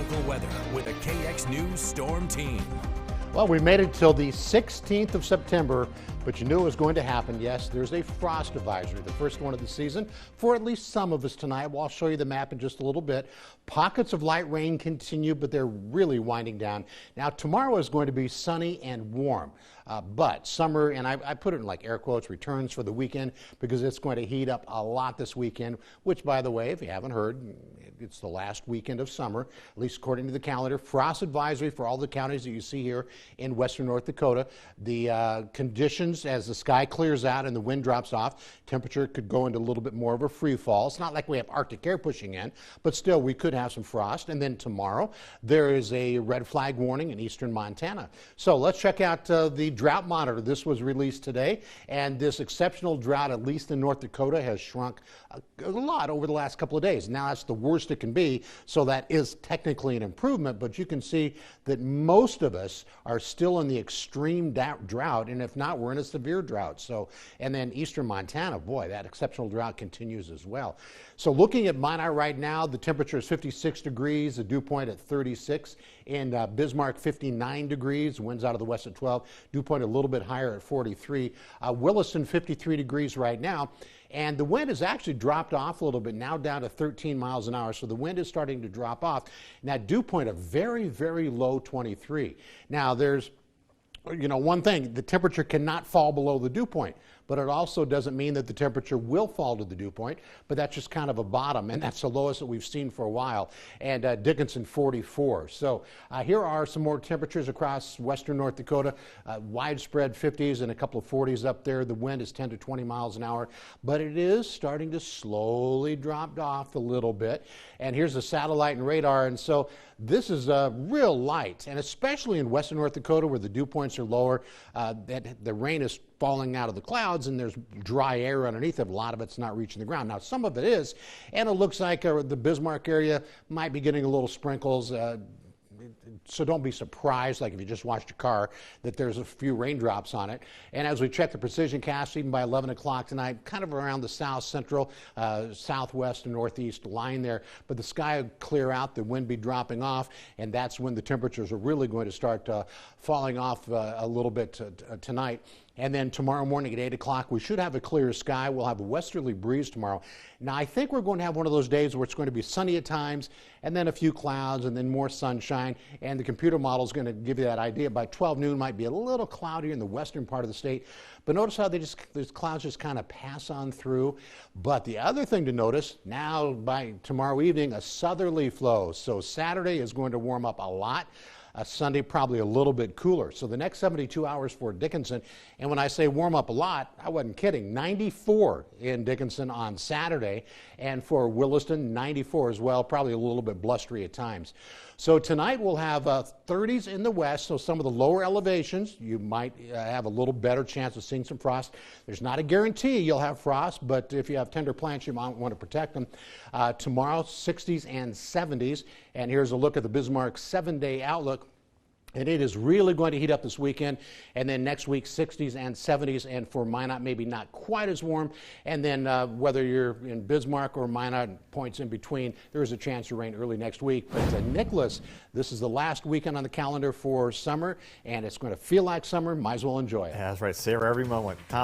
local weather with a KX News Storm Team. Well, we made it till the 16th of September, but you knew it was going to happen. Yes, there's a frost advisory, the first one of the season, for at least some of us tonight. Well, I'll show you the map in just a little bit. Pockets of light rain continue, but they're really winding down. Now, tomorrow is going to be sunny and warm, but summer, and I put it in like air quotes, returns for the weekend, because it's going to heat up a lot this weekend, which, by the way, if you haven't heard, it's the last weekend of summer, at least according to the calendar. Frost advisory for all the counties that you see here in western North Dakota. The conditions, as the sky clears out and the wind drops off, temperature could go into a little bit more of a free fall. It's not like we have Arctic air pushing in, but still we could have some frost. And then tomorrow there is a red flag warning in eastern Montana. So let's check out the drought monitor. This was released today, and this exceptional drought, at least in North Dakota, has shrunk a lot over the last couple of days. Now that's the worst it can be, so that is technically an improvement, but you can see that most of us are still in the extreme drought, and if not, we're in a severe drought. So, and then eastern Montana, boy, that exceptional drought continues as well. So looking at Minot right now, the temperature is 56 degrees, the dew point at 36. In Bismarck, 59 degrees, winds out of the west at 12, dew point a little bit higher at 43. Williston, 53 degrees right now. And the wind has actually dropped off a little bit, now down to 13 miles an hour. So the wind is starting to drop off. And that dew point, a very, very low 23. Now there's, you know, one thing, the temperature cannot fall below the dew point, but it also doesn't mean that the temperature will fall to the dew point, but that's just kind of a bottom, and that's the lowest that we've seen for a while. And Dickinson, 44. So here are some more temperatures across western North Dakota, widespread 50s and a couple of 40s up there. The wind is 10 to 20 miles an hour, but it is starting to slowly drop off a little bit. And here's the satellite and radar, and so this is real light, and especially in western North Dakota where the dew points are lower, the rain is falling out of the clouds and there's dry air underneath it. A lot of it's not reaching the ground. Now some of it is, and it looks like the Bismarck area might be getting a little sprinkles. So don't be surprised, like if you just watched your car, that there's a few raindrops on it. And as we check the PRECISIONCAST, even by 11 o'clock tonight, kind of around the south central, southwest and northeast line there, but the sky will clear out, the wind be dropping off, and that's when the temperatures are really going to start falling off a little bit tonight. And then tomorrow morning at 8 o'clock, we should have a clear sky. We'll have a westerly breeze tomorrow. Now, I think we're going to have one of those days where it's going to be sunny at times, and then a few clouds, and then more sunshine. And the computer model is going to give you that idea. By 12 noon, might be a little cloudy in the western part of the state. But notice how these clouds just kind of pass on through. But the other thing to notice, now by tomorrow evening, a southerly flow. So Saturday is going to warm up a lot. Sunday probably a little bit cooler. So the next 72 hours for Dickinson, and when I say warm up a lot, I wasn't kidding. 94 in Dickinson on Saturday, and for Williston, 94 as well, probably a little bit blustery at times. So tonight we'll have 30s in the west, so some of the lower elevations, you might have a little better chance of seeing some frost. There's not a guarantee you'll have frost, but if you have tender plants, you might want to protect them. Tomorrow, 60s and 70s, and here's a look at the Bismarck 7-day outlook. And it is really going to heat up this weekend, and then next week 60s and 70s, and for Minot maybe not quite as warm. And then whether you're in Bismarck or Minot, points in between, there is a chance of rain early next week. But Nicholas, this is the last weekend on the calendar for summer, and it's going to feel like summer. Might as well enjoy it. Yeah, that's right. Savor every moment.